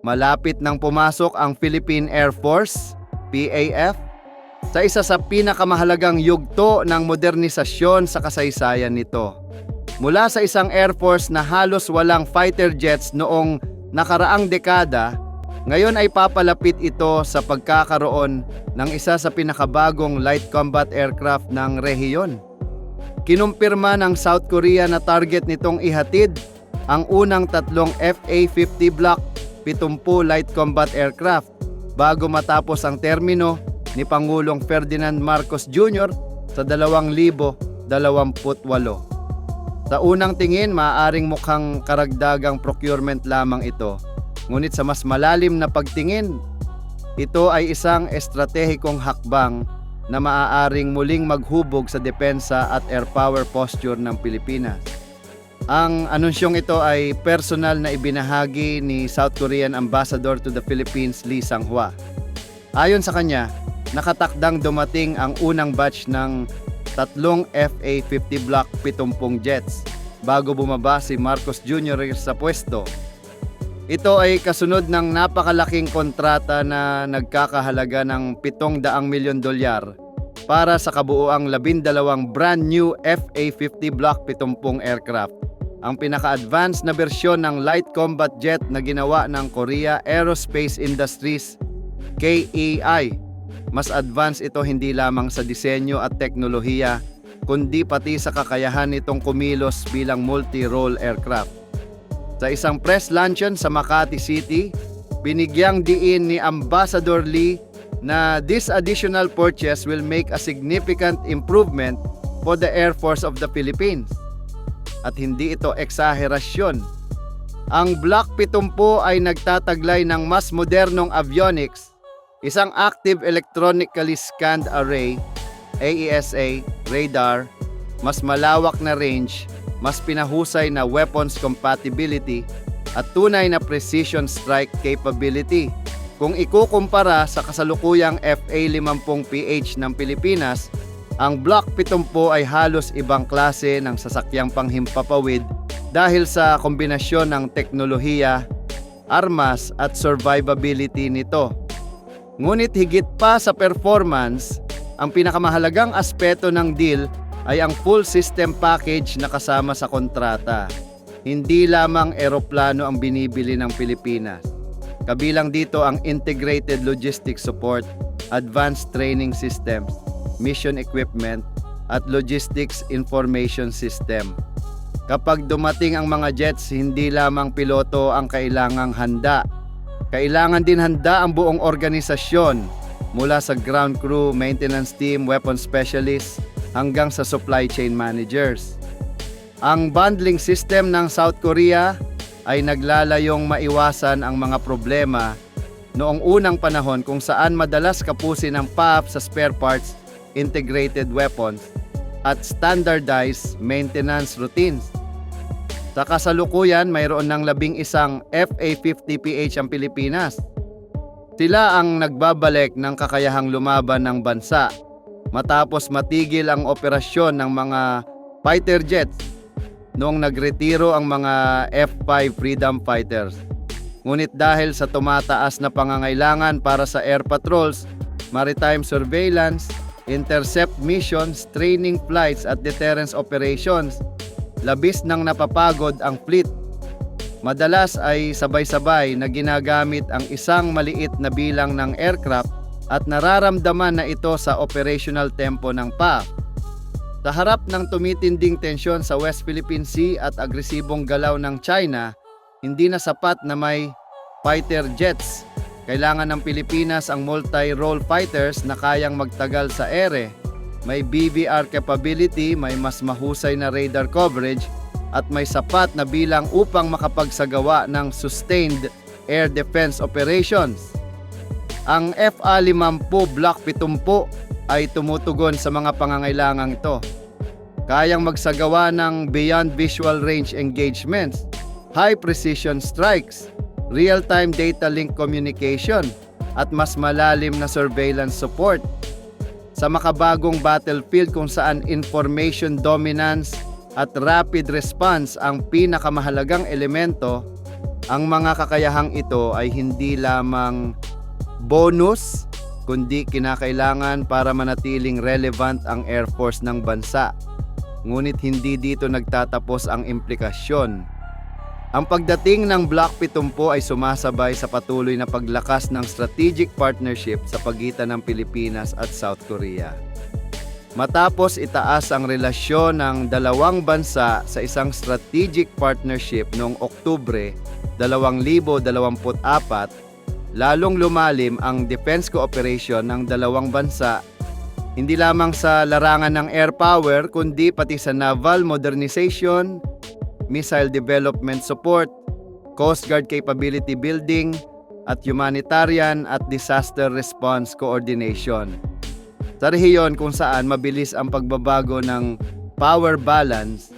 Malapit nang pumasok ang Philippine Air Force, PAF, sa isa sa pinakamahalagang yugto ng modernisasyon sa kasaysayan nito. Mula sa isang Air Force na halos walang fighter jets noong nakaraang dekada, ngayon ay papalapit ito sa pagkakaroon ng isa sa pinakabagong light combat aircraft ng rehiyon. Kinumpirma ng South Korea na target nitong ihatid ang unang tatlong FA-50 Block 70 light combat aircraft bago matapos ang termino ni Pangulong Ferdinand Marcos Jr. sa 2028. Sa unang tingin, maaaring mukhang karagdagang procurement lamang ito. Ngunit sa mas malalim na pagtingin, ito ay isang estratehikong hakbang na maaaring muling maghubog sa depensa at air power posture ng Pilipinas. Ang anunsyong ito ay personal na ibinahagi ni South Korean Ambassador to the Philippines, Lee Sang-hwa. Ayon sa kanya, nakatakdang dumating ang unang batch ng tatlong FA-50 Block 70 jets bago bumaba si Marcos Jr. sa pwesto. Ito ay kasunod ng napakalaking kontrata na nagkakahalaga ng $700 milyon para sa kabuuang 12 brand new FA-50 Block 70 aircraft, ang pinaka-advanced na bersyon ng light combat jet na ginawa ng Korea Aerospace Industries, KAI. Mas advanced ito hindi lamang sa disenyo at teknolohiya, kundi pati sa kakayahan nitong kumilos bilang multi-role aircraft. Sa isang press luncheon sa Makati City, binigyang diin ni Ambassador Lee na this additional purchase will make a significant improvement for the Air Force of the Philippines. At hindi ito eksaherasyon. Ang Block 70 ay nagtataglay ng mas modernong avionics, isang active electronically scanned array, AESA, radar, mas malawak na range, mas pinahusay na weapons compatibility, at tunay na precision strike capability. Kung ikukumpara sa kasalukuyang FA-50PH ng Pilipinas, ang Block 70 ay halos ibang klase ng sasakyang panghimpapawid dahil sa kombinasyon ng teknolohiya, armas at survivability nito. Ngunit higit pa sa performance, ang pinakamahalagang aspeto ng deal ay ang full system package na kasama sa kontrata. Hindi lamang eroplano ang binibili ng Pilipinas. Kabilang dito ang integrated logistics support, advanced training systems, mission equipment, at logistics information system. Kapag dumating ang mga jets, hindi lamang piloto ang kailangang handa. Kailangan din handa ang buong organisasyon, mula sa ground crew, maintenance team, weapons specialists, hanggang sa supply chain managers. Ang bundling system ng South Korea ay naglalayong maiwasan ang mga problema noong unang panahon kung saan madalas kapusin ang PAF sa spare parts, integrated weapons, at standardized maintenance routines. Sa kasalukuyan, mayroon ng 11 FA-50PH ang Pilipinas. Sila ang nagbabalik ng kakayahang lumaban ng bansa matapos matigil ang operasyon ng mga fighter jets noong nagretiro ang mga F-5 Freedom Fighters. Ngunit dahil sa tumataas na pangangailangan para sa air patrols, maritime surveillance, intercept missions, training flights at deterrence operations, labis nang napapagod ang fleet. Madalas ay sabay-sabay na ginagamit ang isang maliit na bilang ng aircraft at nararamdaman na ito sa operational tempo ng PAF. Sa harap ng tumitinding tensyon sa West Philippine Sea at agresibong galaw ng China, hindi na sapat na may fighter jets. Kailangan ng Pilipinas ang multi-role fighters na kayang magtagal sa ere. May BVR capability, may mas mahusay na radar coverage, at may sapat na bilang upang makapagsagawa ng sustained air defense operations. Ang FA-50 Block 70 ay tumutugon sa mga pangangailangang ito. Kayang magsagawa ng beyond visual range engagements, high precision strikes, real-time data link communication, at mas malalim na surveillance support. Sa makabagong battlefield kung saan information dominance at rapid response ang pinakamahalagang elemento, Ang mga kakayahang ito ay hindi lamang bonus, kundi kinakailangan para manatiling relevant ang Air Force ng bansa. Ngunit hindi dito nagtatapos ang implikasyon. Ang pagdating ng Block 70 ay sumasabay sa patuloy na paglakas ng strategic partnership sa pagitan ng Pilipinas at South Korea. Matapos itaas ang relasyon ng dalawang bansa sa isang strategic partnership noong Oktubre 2024, lalong lumalim ang defense cooperation ng dalawang bansa, hindi lamang sa larangan ng air power kundi pati sa naval modernization, missile development support, Coast Guard capability building, at humanitarian at disaster response coordination. Sa rehiyon kung saan mabilis ang pagbabago ng power balance,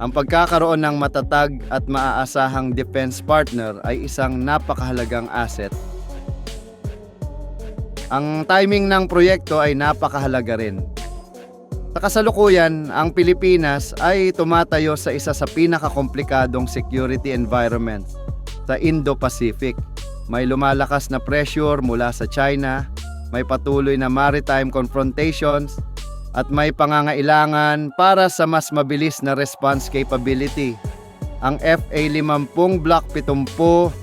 ang pagkakaroon ng matatag at maaasahang defense partner ay isang napakahalagang asset. Ang timing ng proyekto ay napakahalaga rin. Sa kasalukuyan, ang Pilipinas ay tumatayo sa isa sa pinakakomplikadong security environments sa Indo-Pacific. May lumalakas na pressure mula sa China, may patuloy na maritime confrontations, at may pangangailangan para sa mas mabilis na response capability. Ang FA-50 Block 70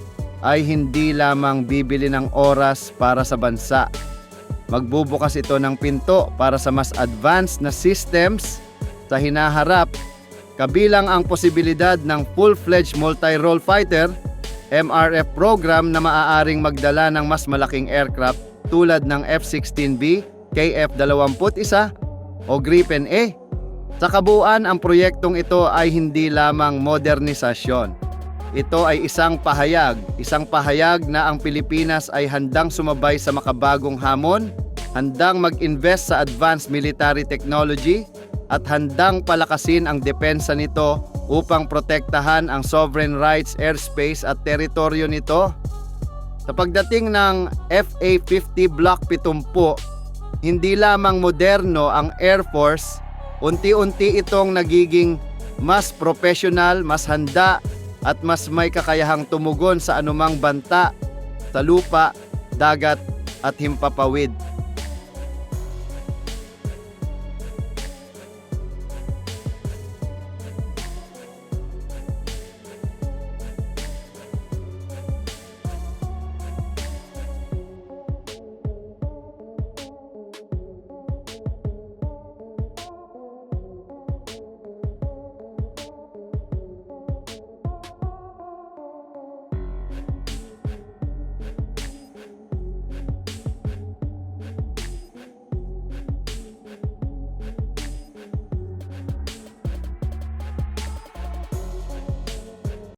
ay hindi lamang bibili ng oras para sa bansa. Magbubukas ito ng pinto para sa mas advanced na systems sa hinaharap, kabilang ang posibilidad ng full-fledged multi-role fighter MRF program na maaaring magdala ng mas malaking aircraft tulad ng F-16B, KF-21 o Gripen A. Sa kabuuan, ang proyektong ito ay hindi lamang modernisasyon. Ito ay isang pahayag na ang Pilipinas ay handang sumabay sa makabagong hamon, handang mag-invest sa advanced military technology, at handang palakasin ang depensa nito upang protektahan ang sovereign rights, airspace at teritoryo nito. Sa pagdating ng FA-50 Block 70, hindi lamang moderno ang Air Force, unti-unti itong nagiging mas professional, mas handa, at mas may kakayahang tumugon sa anumang banta sa lupa, dagat at himpapawid.